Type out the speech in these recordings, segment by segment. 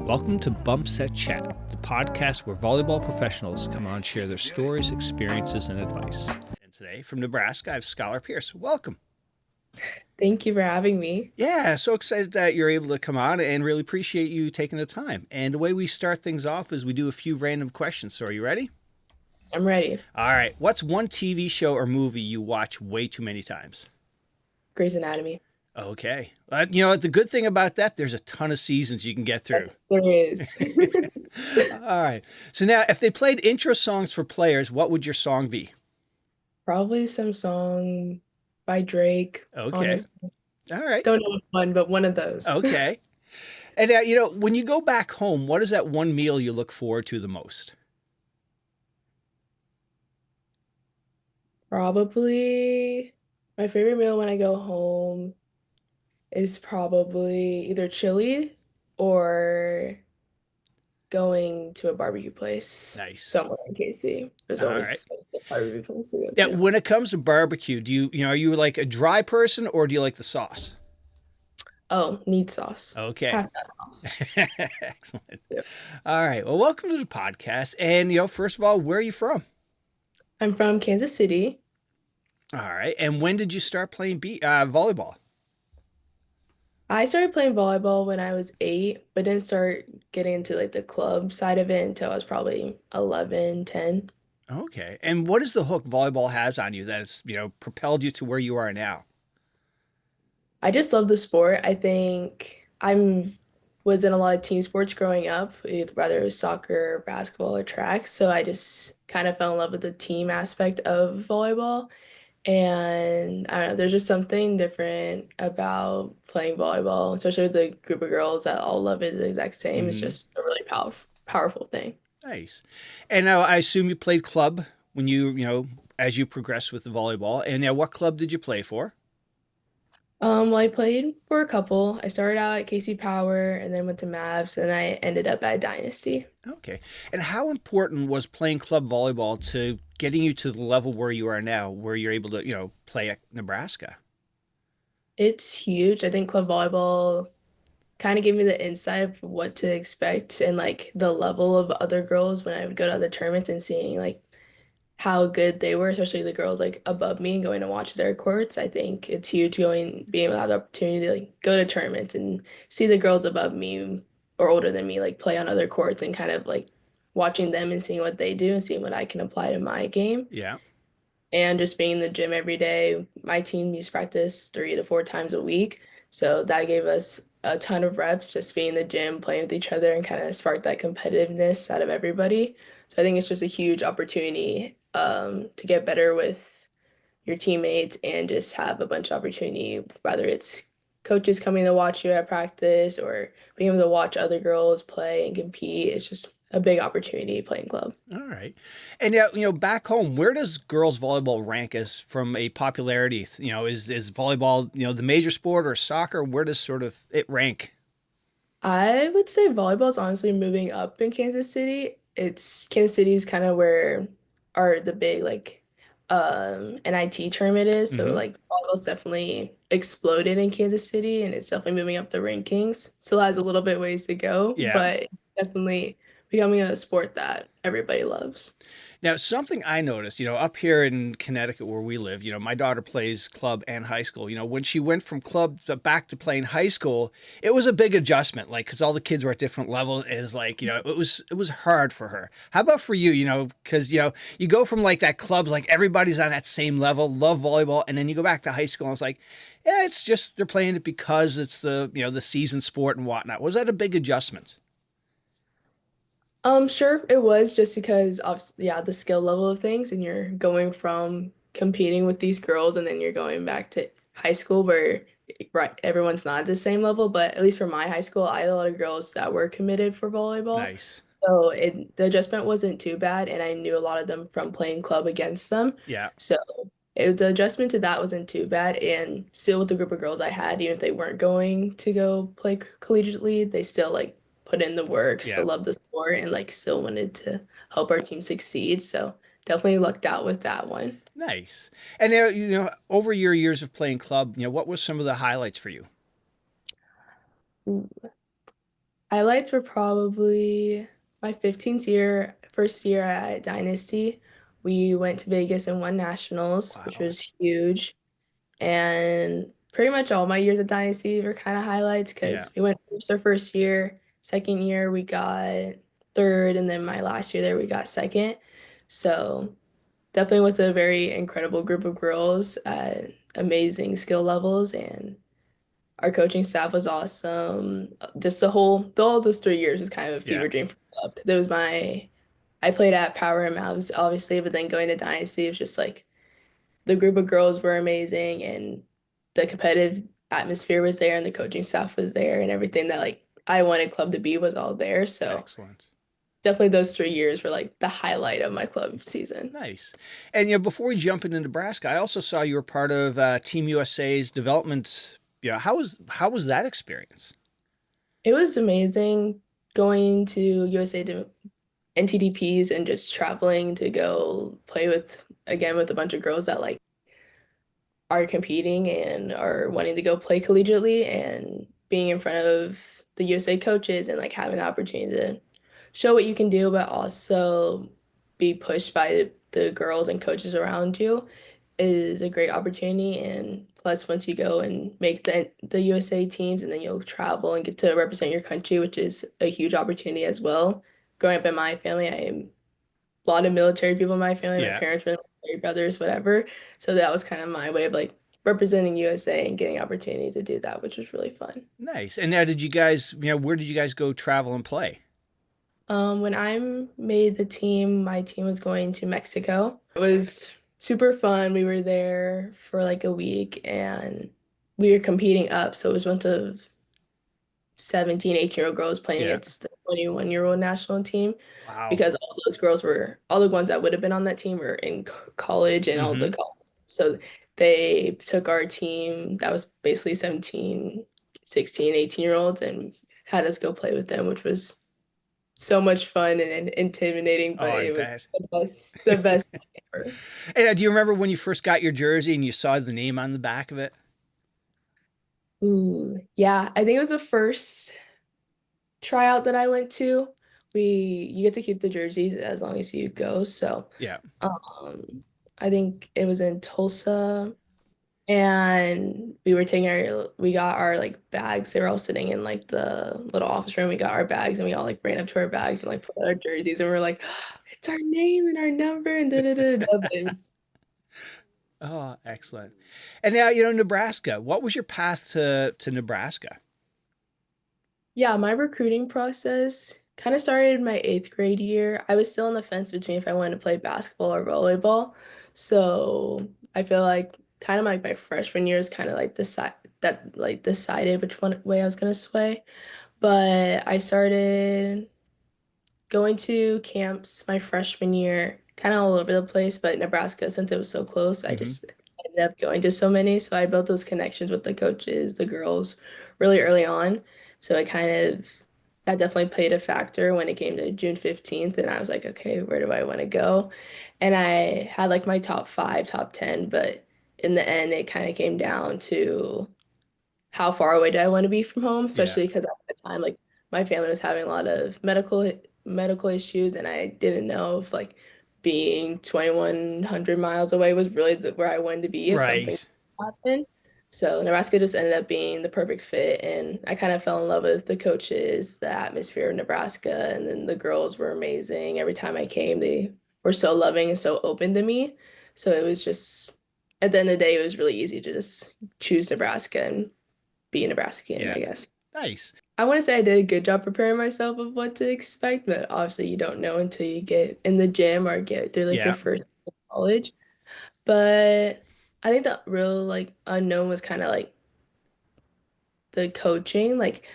Welcome to Bump Set Chat, the podcast where volleyball professionals come on and share their stories, experiences, and advice. And today from Nebraska, I have Skyler Pierce. Welcome. Thank you for having me. Yeah, so excited that you're able to come on and really appreciate you taking the time. And the way we start things off is we do a few random questions. So are you ready? I'm ready. All right. What's one TV show or movie you watch way too many times? Grey's Anatomy. Okay. The good thing about that, there's a ton of seasons you can get through. Yes, there is. All right. So now, if they played intro songs for players, what would your song be? Probably some song by Drake. Okay. Honestly. All right. Don't know which one, but one of those. Okay. And, when you go back home, what is that one meal you look forward to the most? Probably my favorite meal when I go home is probably either chili or going to a barbecue place Nice. somewhere in KC. There's All always a barbecue place to go Yeah, to. when it comes to barbecue, are you like a dry person or do you like the sauce? Oh, need sauce. Okay. Have that sauce. Excellent. Yep. All right. Well, welcome to the podcast. And, first of all, where are you from? I'm from Kansas City. All right. And when did you start playing volleyball? I started playing volleyball when I was 8, but didn't start getting into like the club side of it until I was probably 11, 10. Okay. And what is the hook volleyball has on you that has, propelled you to where you are now? I just love the sport. I think I'm was in a lot of team sports growing up, whether it was soccer, basketball, or track. So I just kind of fell in love with the team aspect of volleyball. And I don't know, there's just something different about playing volleyball, especially with the group of girls that all love it the exact same. It's Hmm. just a really powerful thing. Nice. And now I assume you played club when as you progressed with the volleyball. And now what club did you play for? Well, I played for a couple. I started out at KC Power and then went to Mavs and I ended up at Dynasty. Okay. And how important was playing club volleyball to getting you to the level where you are now, where you're able to, play at Nebraska? It's huge. I think club volleyball kind of gave me the insight of what to expect and like the level of other girls when I would go to other tournaments and seeing like how good they were, especially the girls like above me and going to watch their courts. I think it's huge being able to have the opportunity to like go to tournaments and see the girls above me or older than me like play on other courts and kind of like watching them and seeing what they do and seeing what I can apply to my game. Yeah. And just being in the gym every day. My team used to practice 3 to 4 times a week. So that gave us a ton of reps just being in the gym, playing with each other, and kind of sparked that competitiveness out of everybody. So I think it's just a huge opportunity to get better with your teammates and just have a bunch of opportunity, whether it's coaches coming to watch you at practice or being able to watch other girls play and compete. It's just a big opportunity playing club. All right. And now, back home, where does girls volleyball rank as from a popularity? Is volleyball, the major sport or soccer? Where does sort of it rank? I would say volleyball is honestly moving up in Kansas City. It's Kansas City is kind of where are the big like NIT tournament is. So Hmm. like volleyball's definitely exploded in Kansas City and it's definitely moving up the rankings. Still has a little bit ways to go, Yeah. but definitely becoming a sport that everybody loves. Now, something I noticed, up here in Connecticut where we live, my daughter plays club and high school. When she went from club back to playing high school, it was a big adjustment, like because all the kids were at different levels. Is like, it was hard for her. How about for you? Because you go from like that club's like everybody's on that same level, love volleyball, and then you go back to high school and it's like, yeah, it's just they're playing it because it's the season sport and whatnot. Was that a big adjustment? Sure, it was just because obviously, yeah, the skill level of things, and you're going from competing with these girls, and then you're going back to high school where, right, everyone's not at the same level. But at least for my high school, I had a lot of girls that were committed for volleyball, Nice. so the adjustment wasn't too bad, and I knew a lot of them from playing club against them. Yeah. So the adjustment to that wasn't too bad, and still with the group of girls I had, even if they weren't going to go play collegiately, they still like put in the work, Yeah. still love the sport, and like still wanted to help our team succeed. So definitely lucked out with that one. Nice. And over your years of playing club, what was some of the highlights for you? Highlights were probably my 15th year, first year at Dynasty. We went to Vegas and won nationals, which Wow. was huge. And pretty much all my years at Dynasty were kind of highlights Yeah. because we went first our first year. Second year, we got third. And then my last year there, we got second. So definitely was a very incredible group of girls at amazing skill levels. And our coaching staff was awesome. Just all those 3 years was kind of a Yeah. fever dream for the club. 'Cause it was I played at Power and Mavs, obviously, but then going to Dynasty, it was just like the group of girls were amazing and the competitive atmosphere was there and the coaching staff was there and everything that like I wanted club to be was all there. So Excellent. definitely those 3 years were like the highlight of my club season. Nice. And before we jump into Nebraska, I also saw you were part of Team USA's development. Yeah, how was that experience? It was amazing going to USA to NTDPs and just traveling to go play with again with a bunch of girls that like are competing and are wanting to go play collegiately and being in front of the USA coaches and like having the opportunity to show what you can do, but also be pushed by the girls and coaches around you is a great opportunity. And plus, once you go and make the USA teams, and then you'll travel and get to represent your country, which is a huge opportunity as well. Growing up in my family, I am a lot of military people in my family. My Yeah. parents were military brothers, whatever. So that was kind of my way of like representing USA and getting opportunity to do that, which was really fun. Nice. And now, did you guys, where did you guys go travel and play? When I made the team, my team was going to Mexico. It was super fun. We were there for like a week and we were competing up. So it was a bunch of 17, 18-year-old girls playing Yeah. against the 21-year-old national team Wow. because all those girls were, all the ones that would have been on that team were in college and all the Mm-hmm. college. So they took our team that was basically 17, 16, 18-year-olds and had us go play with them, which was so much fun and intimidating, Oh, but I it was bet. the best thing ever. And do you remember when you first got your jersey and you saw the name on the back of it? Ooh, yeah, I think it was the first tryout that I went to. You get to keep the jerseys as long as you go. So, Yeah. I think it was in Tulsa, and we got our like bags. They were all sitting in like the little office room. We got our bags, and we all like ran up to our bags and like put our jerseys, and we're like, it's our name and our number, and da da da da. But it was Oh, excellent. And now, Nebraska. What was your path to Nebraska? Yeah, my recruiting process kind of started in my eighth grade year. I was still on the fence between if I wanted to play basketball or volleyball. So I feel like kind of like my freshman year is kind of like decided which one way I was gonna sway. But I started going to camps my freshman year, kind of all over the place, but Nebraska, since it was so close, I Mm-hmm. just ended up going to so many. So I built those connections with the coaches, the girls, really early on. So that definitely played a factor when it came to June 15th. And I was like, okay, where do I want to go? And I had like my top five, top 10, but in the end, it kind of came down to how far away do I want to be from home, Yeah. especially because at the time, like my family was having a lot of medical issues, and I didn't know if like being 2,100 miles away was really where I wanted to be if something Right. happened. So Nebraska just ended up being the perfect fit, and I kind of fell in love with the coaches, the atmosphere of Nebraska, and then the girls were amazing. Every time I came, they were so loving and so open to me. So it was just, at the end of the day, it was really easy to just choose Nebraska and be a Nebraskan, Yeah. I guess. Nice. I want to say I did a good job preparing myself of what to expect, but obviously you don't know until you get in the gym or get through like your Yeah. first year of college. But I think the real like unknown was kind of like the coaching, like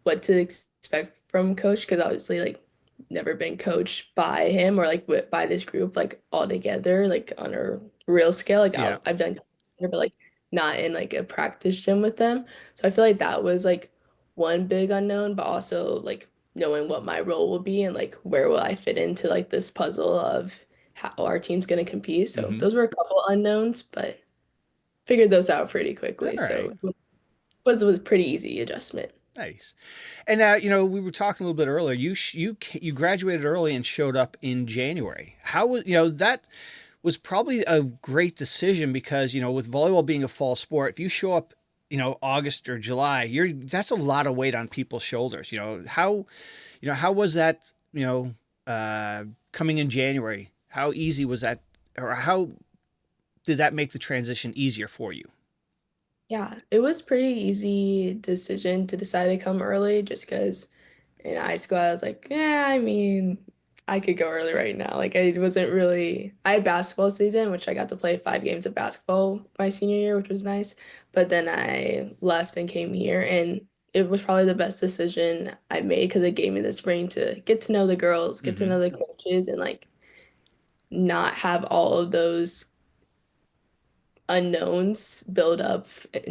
what to expect from coach, because obviously like never been coached by him or like by this group like all together like on a real scale. Like Yeah. I've done clips there, but like not in like a practice gym with them. So I feel like that was like one big unknown, but also like knowing what my role will be and like where will I fit into like this puzzle of how our team's gonna compete. So Mm-hmm. those were a couple unknowns, but figured those out pretty All quickly. right. So it was a pretty easy adjustment. Nice. And now, we were talking a little bit earlier. You graduated early and showed up in January. How was that was probably a great decision because with volleyball being a fall sport, if you show up, August or July, that's a lot of weight on people's shoulders. How was that? Coming in January, how easy was that, or how did that make the transition easier for you? Yeah, it was pretty easy decision to decide to come early just because in high school I was like, yeah, I mean, I could go early right now. Like I wasn't really I had basketball season, which I got to play 5 games of basketball my senior year, which was nice. But then I left and came here and it was probably the best decision I made because it gave me the spring to get to know the girls, get to Mm-hmm. know the coaches, and like not have all of those unknowns build up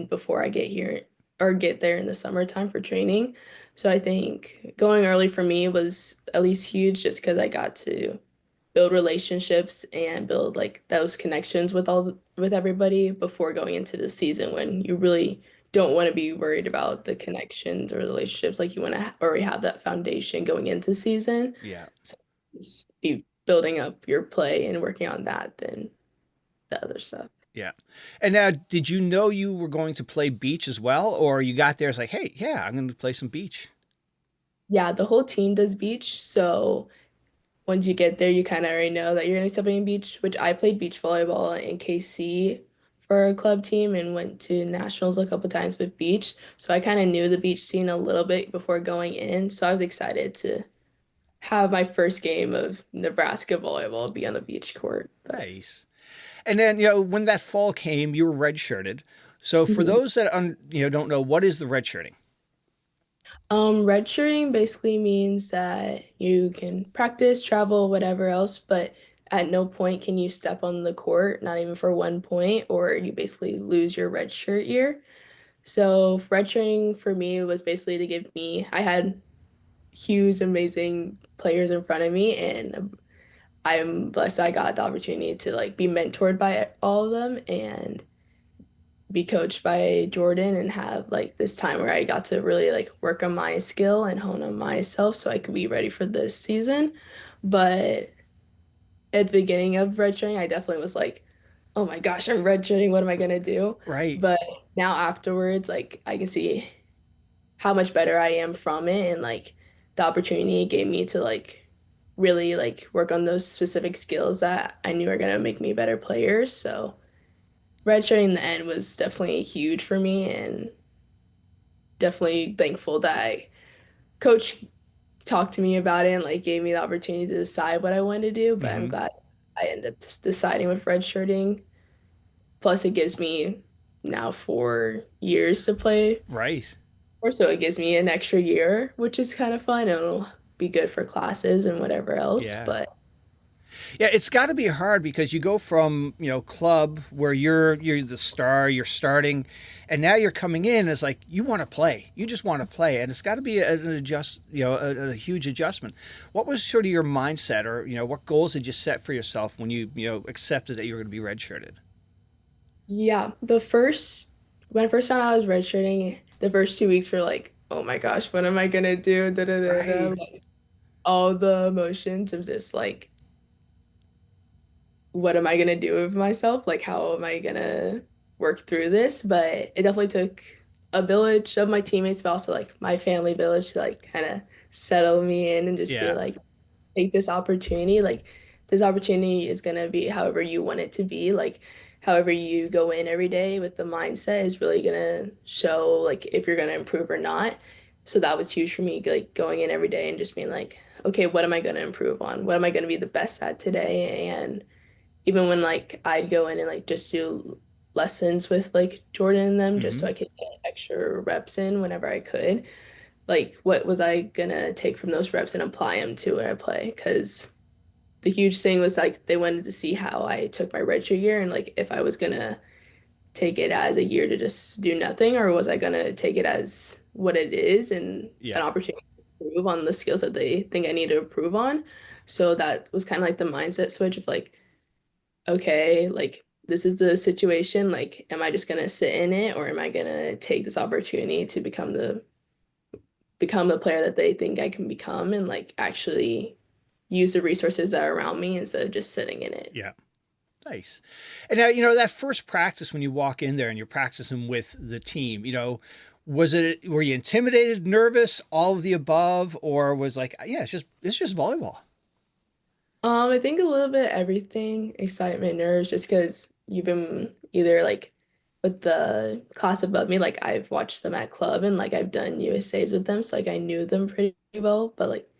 before I get here or get there in the summertime for training. So I think going early for me was at least huge just because I got to build relationships and build like those connections with everybody before going into the season when you really don't want to be worried about the connections or relationships. Like you want to already have that foundation going into season. Yeah. So just be building up your play and working on that than the other stuff. Yeah. And now, did you know you were going to play beach as well, or you got there? It's like, hey, yeah, I'm going to play some beach. Yeah, the whole team does beach. So once you get there, you kind of already know that you're going to be playing beach, which I played beach volleyball in KC for a club team and went to nationals a couple times with beach. So I kind of knew the beach scene a little bit before going in. So I was excited to have my first game of Nebraska volleyball be on the beach court. But Nice. And then, when that fall came, you were redshirted. So for Mhm. those that don't know, what is the redshirting? Redshirting basically means that you can practice, travel, whatever else, but at no point can you step on the court, not even for 1 point, or you basically lose your red shirt year. So redshirting for me was basically to give me, I had huge, amazing players in front of me, and I'm blessed I got the opportunity to like be mentored by all of them and be coached by Jordan and have like this time where I got to really like work on my skill and hone on myself so I could be ready for this season. But at the beginning of redshirting, I definitely was like, oh my gosh, I'm redshirting. What am I gonna do? Right. But now afterwards, like I can see how much better I am from it and like the opportunity it gave me to like really like work on those specific skills that I knew are gonna make me better players. So redshirting in the end was definitely huge for me and definitely thankful that coach talked to me about it and like gave me the opportunity to decide what I wanted to do. But I'm Mm-hmm. glad I ended up deciding with redshirting. Plus, it gives me now 4 years to play, Right. or so it gives me an extra year, which is kind of fun. And it'll be good for classes and whatever else. Yeah. But Yeah, it's got to be hard because you go from club where you're the star, you're starting, and now you're coming in. And it's like you want to play, you just want to play, and it's got to be a huge adjustment. What was sort of your mindset, or what goals did you set for yourself when you accepted that you were going to be redshirted? yeah, when I first found out I was redshirting, the first 2 weeks were like, oh my gosh, what am I gonna do? Da, da, da, da. Right. Like, all the emotions of just like what am I gonna do with myself? Like, how am I gonna work through this? But it definitely took a village of my teammates, but also like my family village to like kind of settle me in and just be Yeah. like, take this opportunity. Like, this opportunity is gonna be however you want it to be. Like, however you go in every day with the mindset is really gonna show like if you're gonna improve or not. So that was huge for me, like going in every day and just being like, okay, what am I gonna improve on? What am I gonna be the best at today? And even when like I'd go in and like just do lessons with like Jordan and them just so Mm-hmm. I could get extra reps in whenever I could. Like what was I gonna take from those reps and apply them to when I play? Because the huge thing was like they wanted to see how I took my redshirt year and like if I was gonna take it as a year to just do nothing or was I gonna take it as what it is and an Yeah. opportunity to improve on the skills that they think I need to improve on. So that was kind of like the mindset switch of like okay, like this is the situation. Like, am I just gonna sit in it or am I gonna take this opportunity to become the become the player that they think I can become and like actually use the resources that are around me instead of just sitting in it. Yeah. Nice. And now, that first practice when you walk in there and you're practicing with the team, were you intimidated, nervous, all of the above, or was like, yeah, it's just volleyball. I think a little bit everything, excitement, nerves, just because you've been either like with the class above me, like I've watched them at club and like I've done USAs with them, so like I knew them pretty well. But like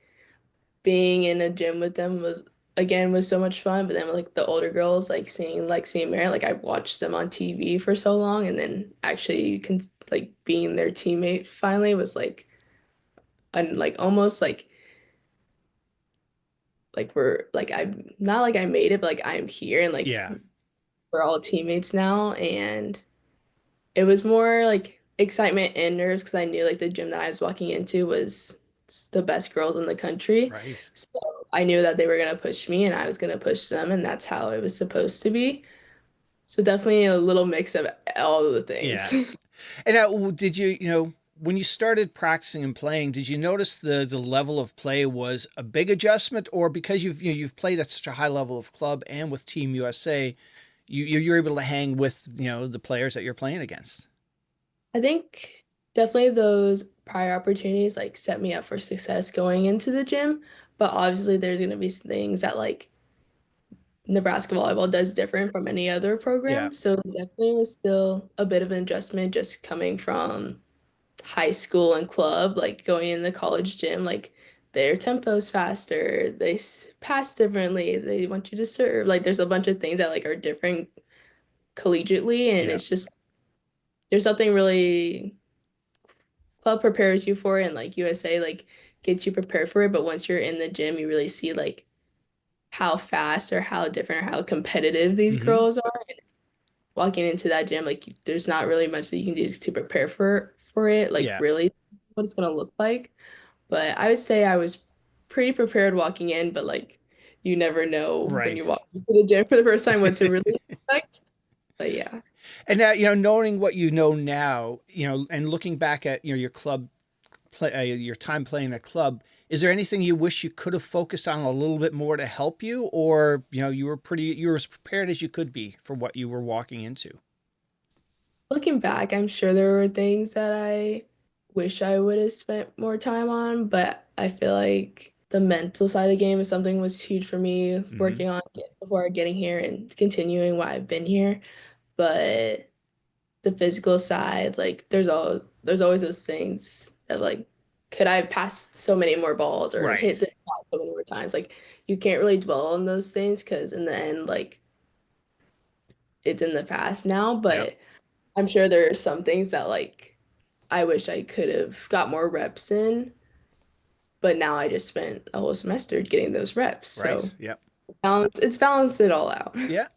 being in a gym with them was so much fun. But then with, like the older girls, like seeing Mary, like I watched them on TV for so long, and then actually you can like being their teammate finally was like almost like we're like I'm not like I made it, but like I'm here and like Yeah. we're all teammates now. And it was more like excitement and nerves because I knew like the gym that I was walking into was the best girls in the country. Right. So I knew that they were gonna push me and I was gonna push them, and that's how it was supposed to be. So definitely a little mix of all of the Yeah. things. And now, did when you started practicing and playing, did you notice the level of play was a big adjustment, or because you've played at such a high level of club and with Team USA, you're able to hang with the players that you're playing against? I think definitely those prior opportunities like set me up for success going into the gym, but obviously there's gonna be things that like Nebraska Volleyball does different from any other Yeah. program. So definitely was still a bit of an adjustment just coming from high school and club, like going in the college gym, like their tempo's faster, pass differently, they want you to serve. Like there's a bunch of things that like are different collegiately, and Yeah. it's just there's something really club prepares you for it, and like USA like gets you prepared for it. But once you're in the gym, you really see like how fast or how different or how competitive these Mm-hmm. girls are. Walking into that gym, like there's not really much that you can do to prepare for it, like Yeah. really what it's gonna look like. But I would say I was pretty prepared walking in, but like you never know when Right. you walk into the gym for the first time what to really expect. But yeah. And now, knowing what you know now, and looking back at your club your time playing at club, is there anything you wish you could have focused on a little bit more to help you, or you were as prepared as you could be for what you were walking into? Looking back, I'm sure there were things that I wish I would have spent more time on, but I feel like the mental side of the game is something was huge for me Mm-hmm. working on it before getting here and continuing why I've been here. But the physical side, like there's always those things that like could I have passed so many more balls or Right. hit the shot so many more times? Like you can't really dwell on those things because in the end, like it's in the past now. Yep. But I'm sure there are some things that like I wish I could have got more reps in, but now I just spent a whole semester getting those reps. Right. So Yep. it's balanced it all out. Yeah.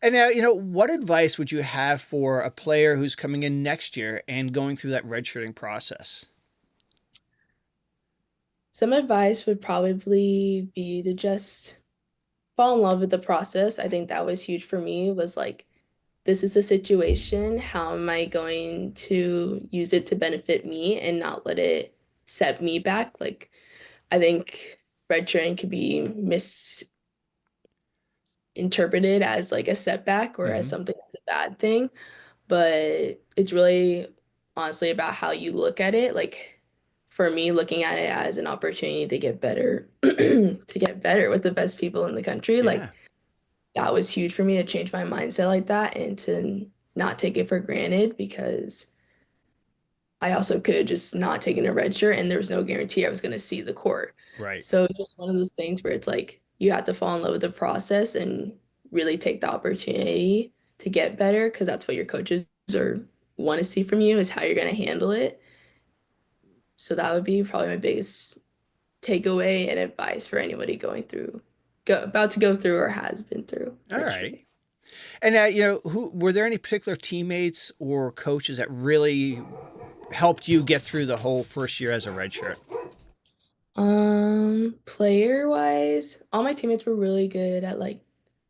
And now, what advice would you have for a player who's coming in next year and going through that redshirting process? Some advice would probably be to just fall in love with the process. I think that was huge for me, was like, this is a situation. How am I going to use it to benefit me and not let it set me back? Like, I think redshirting could be misinterpreted as like a setback or as Mm-hmm. something that's a bad thing, but it's really honestly about how you look at it. Like, for me, looking at it as an opportunity to get better, to get better with the best people in the country, Yeah. like that was huge for me to change my mindset like that and to not take it for granted because I also could have just not taken a red shirt and there was no guarantee I was going to see the court. Right. So just one of those things where it's like you have to fall in love with the process and really take the opportunity to get better because that's what your coaches or want to see from you is how you're going to handle it. So that would be probably my biggest takeaway and advice for anybody about to go through or has been through All right. redshirting. And now, who were there any particular teammates or coaches that really helped you get through the whole first year as a redshirt? Player wise, all my teammates were really good at like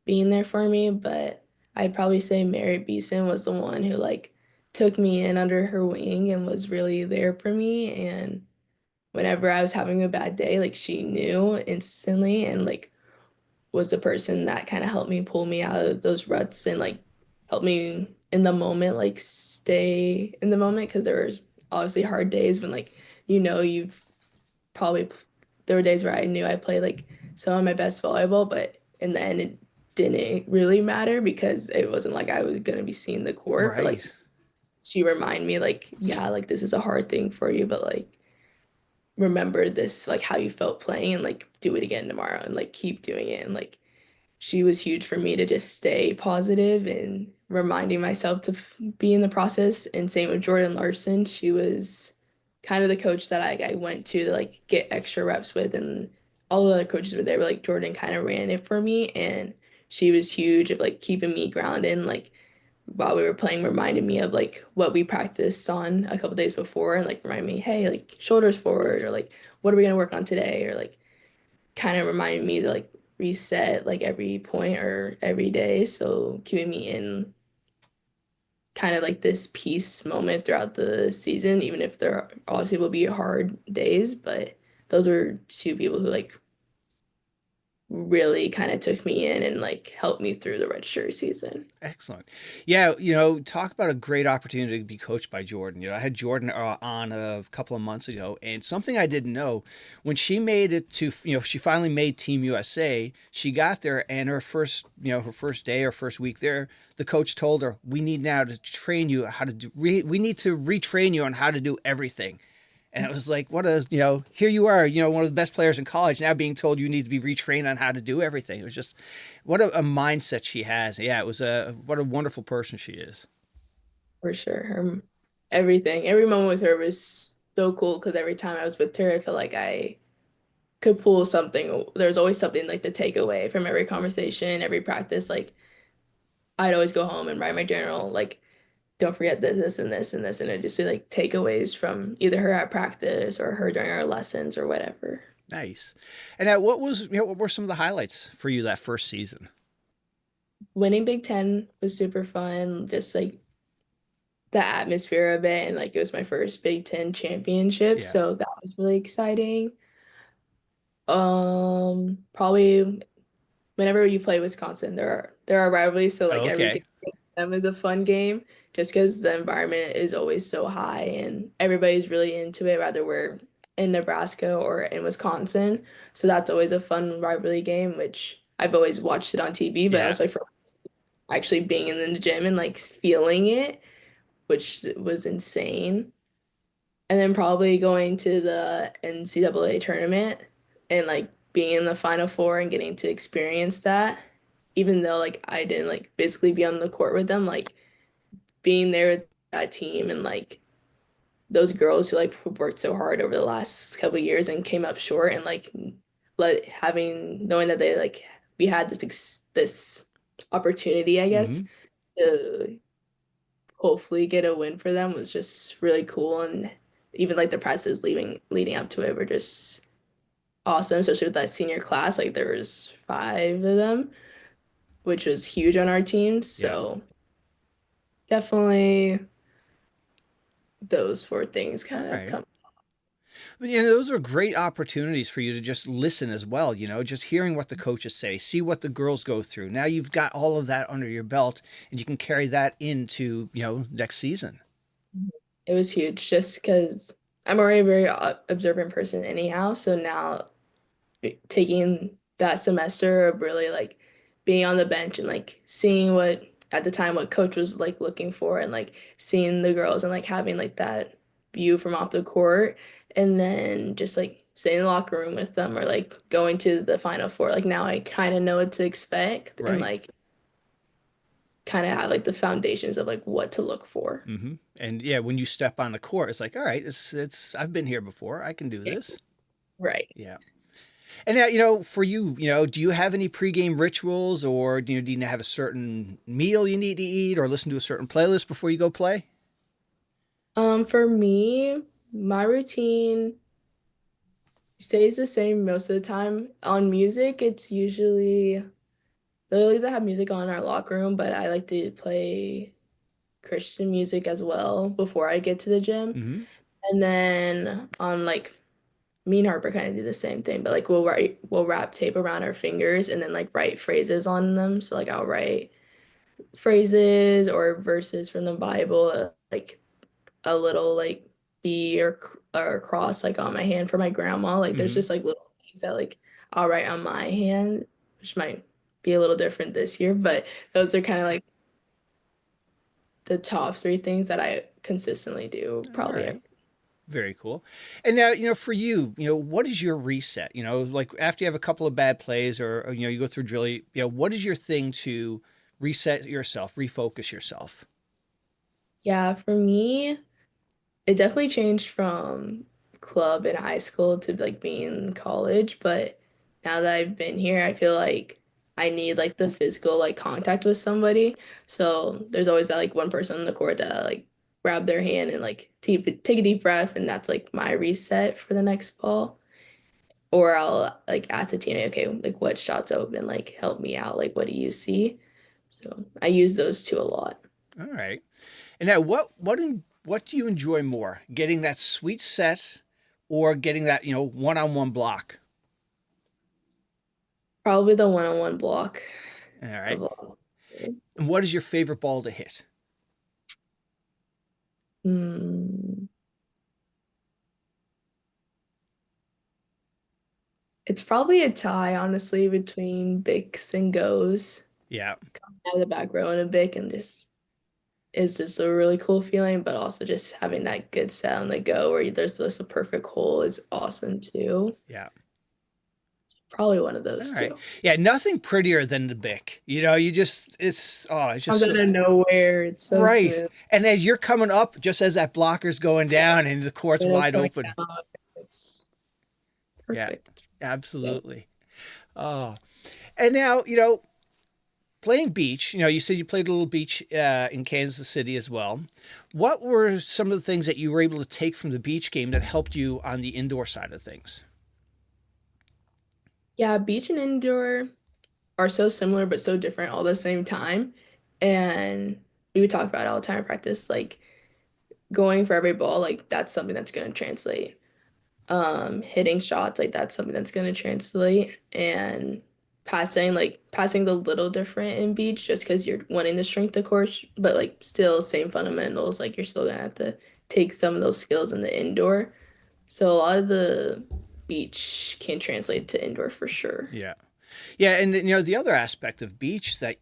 being there for me, but I'd probably say Mary Beeson was the one who like took me in under her wing and was really there for me. And whenever I was having a bad day, like she knew instantly and like was the person that kind of helped me pull me out of those ruts and like help me in the moment, like stay in the moment because there was obviously hard days when like you've probably there were days where I knew I played like some of my best volleyball, but in the end it didn't really matter because it wasn't like I was gonna be seeing the court, but like Right. she reminded me like, yeah, like this is a hard thing for you, but like remember this like how you felt playing and like do it again tomorrow and like keep doing it and like she was huge for me to just stay positive and reminding myself to be in the process. And same with Jordan Larson. She was kind of the coach that I went to like get extra reps with. And all the other coaches were there, but like Jordan kind of ran it for me. And she was huge at like keeping me grounded. And, like while we were playing, reminded me of like what we practiced on a couple days before and like remind me, hey, like shoulders forward or like what are we gonna work on today? Or like kind of reminded me to like reset like every point or every day. So keeping me in kind of like this peace moment throughout the season, even if there obviously will be hard days. But those are two people who like really kind of took me in and like helped me through the redshirt season. Excellent. Yeah, talk about a great opportunity to be coached by Jordan. I had Jordan on a couple of months ago, and something I didn't know when she made it to, she finally made Team USA. She got there, and her first day or first week there, the coach told her, "We need now to train you how to do. We need to retrain you on how to do everything." And it was like, here you are, one of the best players in college, now being told you need to be retrained on how to do everything. It was just, what a mindset she has. Yeah, what a wonderful person she is. For sure. Everything, every moment with her was so cool because every time I was with her, I felt like I could pull something. There's always something like to take away from every conversation, every practice. Like I'd always go home and write my journal, like, don't forget this and this and this. And it'd just be like takeaways from either her at practice or her during our lessons or whatever. Nice. And what were some of the highlights for you that first season? Winning Big Ten was super fun, just like the atmosphere of it. And like it was my first Big Ten championship. Yeah. So that was really exciting. Probably whenever you play Wisconsin, there are rivalries, so like every game Okay. against them is a fun game just because the environment is always so high and everybody's really into it, whether we're in Nebraska or in Wisconsin. So that's always a fun rivalry game, which I've always watched it on TV, but that Yeah. was my first actually being in the gym and like feeling it, which was insane. And then probably going to the NCAA tournament and like being in the Final Four and getting to experience that, even though like I didn't like physically be on the court with them, like being there with that team and like those girls who like worked so hard over the last couple of years and came up short and like let having knowing that they like we had this opportunity, I guess, Hmm. to hopefully get a win for them was just really cool. And even like the presses leading up to it were just awesome, especially with that senior class. Like there was five of them, which was huge on our team. Yeah. So definitely those four things All kind of right. come. But, those are great opportunities for you to just listen as well, just hearing what the coaches say, see what the girls go through. Now you've got all of that under your belt and you can carry that into, next season. It was huge just because I'm already a very observant person anyhow. So now taking that semester of really like being on the bench and like seeing what at the time what coach was like looking for and like seeing the girls and like having like that view from off the court and then just like sitting in the locker room with them or like going to the Final Four. Like now I kind of know what to expect and Right. like kind of have like the foundations of like what to look for. Hmm. And yeah, when you step on the court, it's like, all right, I've been here before. I can do Yeah. this. Right. Yeah. And now, for you, do you have any pregame rituals or do you have a certain meal you need to eat or listen to a certain playlist before you go play? For me, my routine stays the same most of the time. On music, it's usually they'll either have music on in our locker room, but I like to play Christian music as well before I get to the gym. Hmm. And then on like me and Harper kind of do the same thing, but like we'll wrap tape around our fingers and then like write phrases on them. So like I'll write phrases or verses from the Bible, like a little like B or cross like on my hand for my grandma. Like there's Hmm. just like little things that like I'll write on my hand, which might be a little different this year, but those are kind of like the top three things that I consistently do All probably every. right. Very cool. And now, for you, what is your reset? Like after you have a couple of bad plays or you go through drill, what is your thing to reset yourself, refocus yourself? Yeah, for me, it definitely changed from club in high school to like being in college, but now that I've been here, I feel like I need like the physical like contact with somebody. So there's always that like one person on the court that like grab their hand and like take a deep breath, and that's like my reset for the next ball. Or I'll like ask the teammate, okay, like what shot's open, like help me out, like what do you see? So I use those two a lot. All right. And now, what do you enjoy more, getting that sweet set, or getting that one-on-one block? Probably the one-on-one block All right. of all. And what is your favorite ball to hit? Hmm. It's probably a tie, honestly, between Bics and Goes. Yeah. Out of the back row in a Bic and just is just a really cool feeling, but also just having that good set on the go where there's just a perfect hole is awesome too. Yeah. Probably one of All those right. two. Yeah, nothing prettier than the Bic. You just it's just Comes so out of nowhere. It's so right. smooth. And as you're coming up, just as that blocker's going down and Yes. the court's When it's wide coming open. down, it's Yeah, perfect. Yeah. absolutely. Oh, and now, playing beach, you said you played a little beach in Kansas City as well. What were some of the things that you were able to take from the beach game that helped you on the indoor side of things? Yeah, beach and indoor are so similar but so different all the same time. And we would talk about it all the time in practice, like going for every ball, like that's something that's going to translate. Hitting shots, like that's something that's going to translate. And passing's a little different in beach just because you're wanting the strength, of course, but like still same fundamentals. Like you're still gonna have to take some of those skills in the indoor. So a lot of the beach can translate to indoor for sure. Yeah. Yeah, and the other aspect of beach that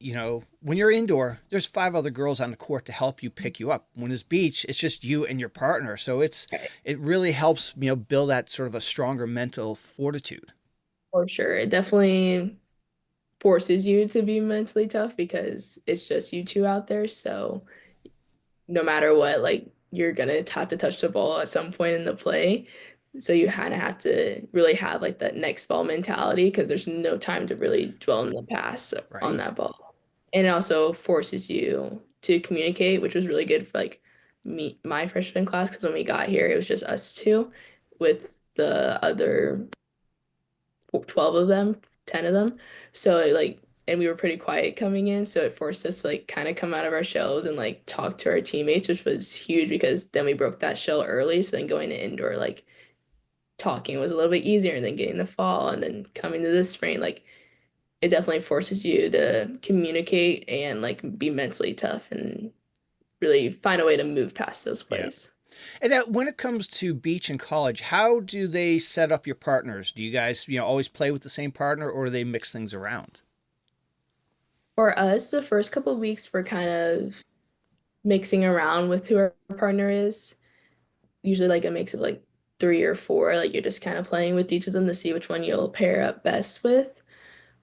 when you're indoor, there's five other girls on the court to help you pick you up. When it's beach, it's just you and your partner, so Right. it really helps build that sort of a stronger mental fortitude. For sure. It definitely forces you to be mentally tough because it's just you two out there. So no matter what, like you're gonna have to touch the ball at some point in the play. So you kind of have to really have like that next ball mentality because there's no time to really dwell in the past on Right. that ball. And it also forces you to communicate, which was really good for like my freshman class because when we got here, it was just us two with the other 12 of them, 10 of them. So like, and we were pretty quiet coming in, so it forced us to like kind of come out of our shells and like talk to our teammates, which was huge because then we broke that shell early. So then going to indoor, like talking was a little bit easier, and then getting the fall and then coming to this spring, like it definitely forces you to communicate and like be mentally tough and really find a way to move past those Yeah. plays. And now, when it comes to beach and college, how do they set up your partners? Do you guys, always play with the same partner, or do they mix things around? For us, the first couple of weeks we're kind of mixing around with who our partner is. Usually like a mix of like three or four. Like you're just kind of playing with each of them to see which one you'll pair up best with.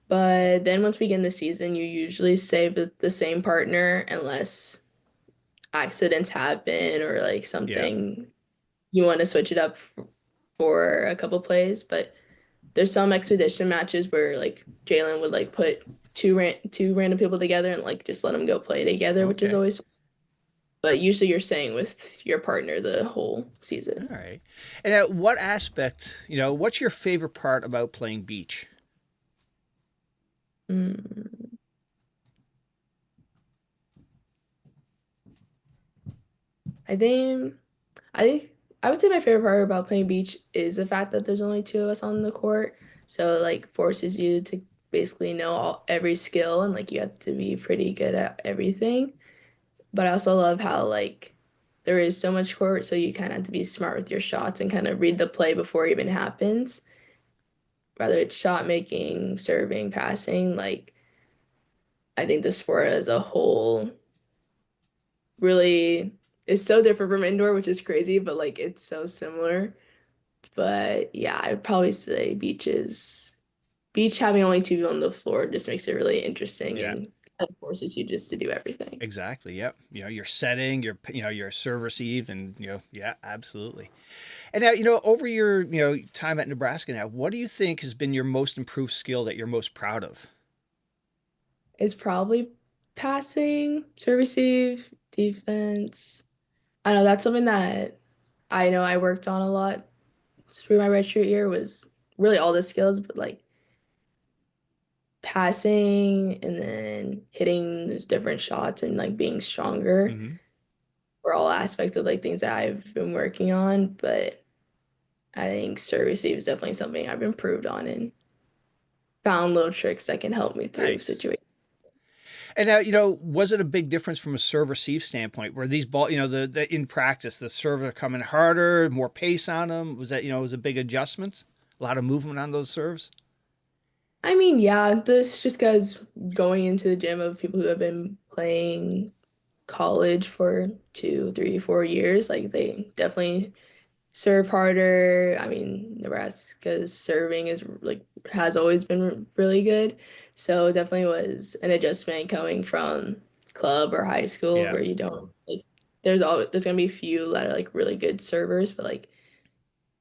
But then once we get in the season, you usually stay with the same partner unless accidents happen or like Yeah. something you want to switch it up for a couple plays. But there's some expedition matches where like Jalen would like put two random people together and like just let them go play together, which is Okay. always. But usually you're staying with your partner the whole All season. right. And at what aspect, what's your favorite part about playing beach? Mm. I think I think I would say my favorite part about playing beach is the fact that there's only two of us on the court. So it like forces you to basically know every skill and like you have to be pretty good at everything. But I also love how like there is so much court, so you kind of have to be smart with your shots and kind of read the play before it even happens. Whether it's shot making, serving, passing, like I think the sport as a whole really is so different from indoor, which is crazy, but like it's so similar. But yeah, I'd probably say beaches. Beach having only two people on the floor just makes it really interesting Yeah. and kind of forces you just to do everything. Exactly. Yep. Your setting, your serve receive, and yeah, absolutely. And now, over your, time at Nebraska now, what do you think has been your most improved skill that you're most proud of? It's probably passing, serve receive, defense. I know that's something that I know I worked on a lot through my redshirt year was really all the skills, but like passing and then hitting those different shots and like being stronger Hmm. were all aspects of like things that I've been working on. But I think serve receive is definitely something I've improved on and found little tricks that can help me through Nice. situations. And now, was it a big difference from a serve receive standpoint where these ball, the in practice, the serves are coming harder, more pace on them? Was that, was a big adjustments? A lot of movement on those serves? I mean, yeah, this just goes going into the gym of people who have been playing college for 2, 3, 4 years. Like they definitely serve harder. I mean, Nebraska's serving is like has always been really good. So it definitely was an adjustment coming from club or high school Yeah. where you don't like there's gonna be a few that are like really good servers, but like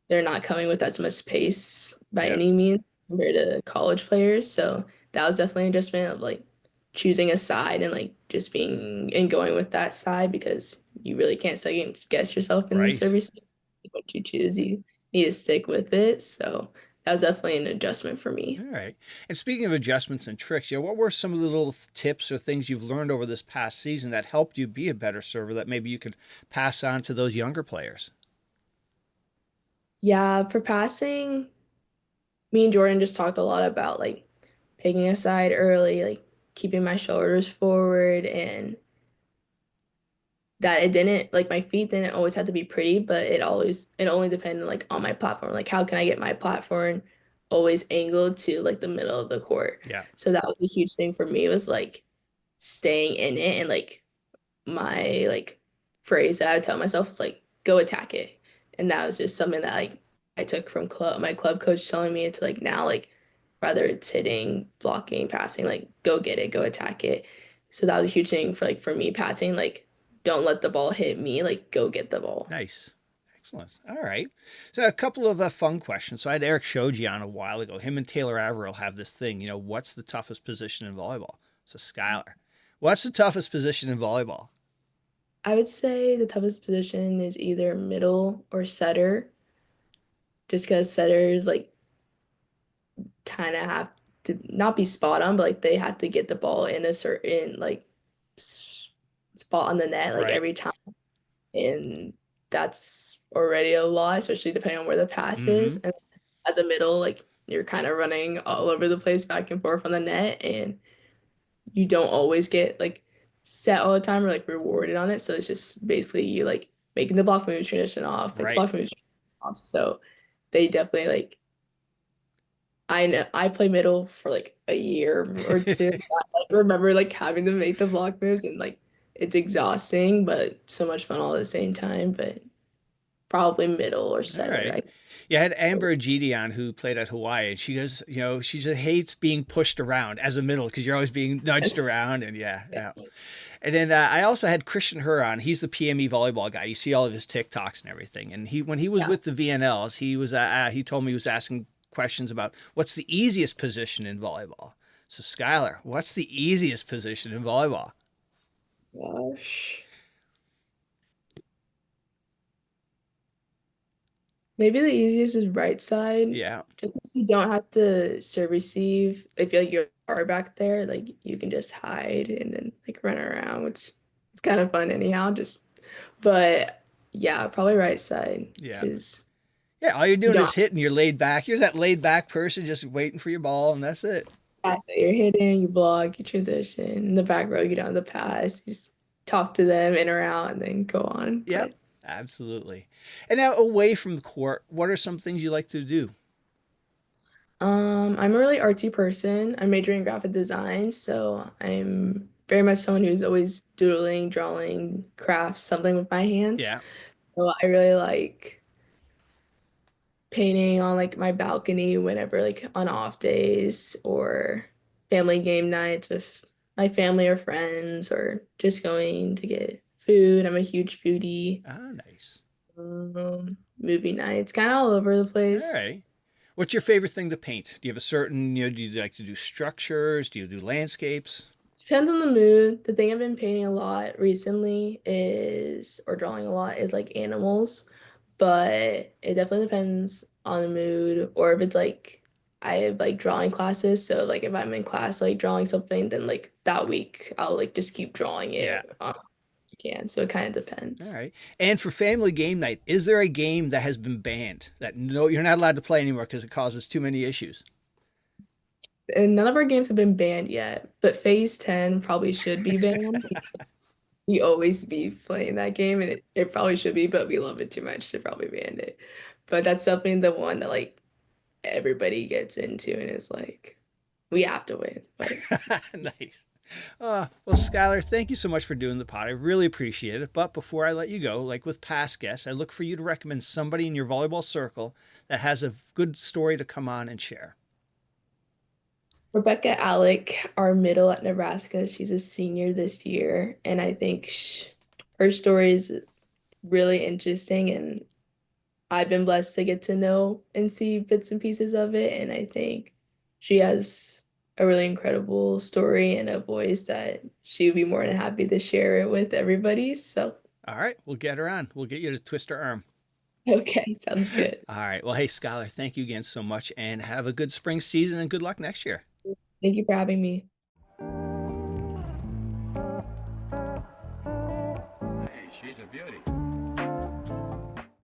they're not coming with as much pace by Yeah. any means compared to college players. So that was definitely an adjustment of like choosing a side and like just being and going with that side because you really can't second guess yourself in the Right. service. What you choose, you need to stick with it. So that was definitely an adjustment for All me. right. And speaking of adjustments and tricks, what were some of the little tips or things you've learned over this past season that helped you be a better server that maybe you could pass on to those younger players? Yeah, for passing, me and Jordan just talked a lot about like picking a side early, like keeping my shoulders forward and that it didn't like my feet didn't always have to be pretty, but it only depended like on my platform. Like how can I get my platform always angled to like the middle of the court? Yeah. So that was a huge thing for me was like staying in it and like my like phrase that I would tell myself was like go attack it. And that was just something that like I took from my club coach telling me to like now like whether it's hitting, blocking, passing, like go get it, go attack it. So that was a huge thing for like for me passing, like don't let the ball hit me, like go get the ball. Nice. Excellent. All right. So a couple of fun questions. So I had Eric Shoji on a while ago. Him and Taylor Averill have this thing. What's the toughest position in volleyball? So Skyler, what's the toughest position in volleyball? I would say the toughest position is either middle or setter, just because setters like kind of have to not be spot on, but like they have to get the ball in a certain like spot on the net like Right. every time. And that's already a lot, especially depending on where the pass is. Mm-hmm. And as a middle, like you're kind of running all over the place back and forth on the net, and you don't always get like set all the time or like rewarded on it. So it's just basically you like making the block move transition off, make the Right. block move transition off. So they definitely like I know I play middle for like a year or two. I like, remember like having to make the block moves and like it's exhausting, but so much fun all at the same time. But probably middle or All center. right. Yeah, I had Amber Ajiti on who played at Hawaii, and she goes, she just hates being pushed around as a middle because you're always being nudged Yes. around, and yeah, yeah. Yes. And then I also had Christian Hur on. He's the PME volleyball guy. You see all of his TikToks and everything. And when he was Yeah. with the VNLs, he told me he was asking questions about what's the easiest position in volleyball. So Skylar, what's the easiest position in volleyball? Gosh. Maybe the easiest is right side. Yeah, Just 'cause you don't have to serve receive. I feel like you are back there, like you can just hide and then like run around, which is kind of fun anyhow. Just but Yeah, probably right side Yeah. because Yeah, all you're you doing don't is hitting. You're laid back. You're that laid back person just waiting for your ball, and that's it. have to, you're hitting, you block, you transition. In the back row, you don't have the pass. You just talk to them in or out and then go on. Yep, But absolutely. And now, away from the court, what are some things you like to do? I'm a really artsy person. I'm majoring in graphic design, so I'm very much someone who's always doodling, drawing, crafts, something with my hands. Yeah. So I really like painting on like my balcony whenever like on off days or family game nights with my family or friends or just going to get food. I'm a huge foodie. Ah, nice. Movie nights, kind of all over the All place. right. What's your favorite thing to paint? Do you have a certain, do you like to do structures? Do you do landscapes? Depends on the mood. The thing I've been painting a lot recently or drawing a lot is like animals, but it definitely depends on the mood or if it's like I have like drawing classes. So like if I'm in class like drawing something, then like that week I'll like just keep drawing Yeah. it. I can. So it kind of All depends. right. And for family game night, is there a game that has been banned that no, you're not allowed to play anymore because it causes too many issues? And none of our games have been banned yet, but Phase 10 probably should be banned. We always be playing that game and it probably should be, but we love it too much to probably ban it. But that's definitely the one that like everybody gets into and is like, we have to win. But Nice. Well, Skylar, thank you so much for doing the pod. I really appreciate it. But before I let you go, like with past guests, I look for you to recommend somebody in your volleyball circle that has a good story to come on and share. Rebecca Alec, our middle at Nebraska, she's a senior this year, and I think her story is really interesting, and I've been blessed to get to know and see bits and pieces of it, and I think she has a really incredible story and a voice that she would be more than happy to share it with everybody. So, All right, we'll get her on. We'll get you to twist her arm. okay, sounds good. All right. Well, hey, Skylar, thank you again so much and have a good spring season and good luck next year. Thank you for having me. Hey, she's a beauty.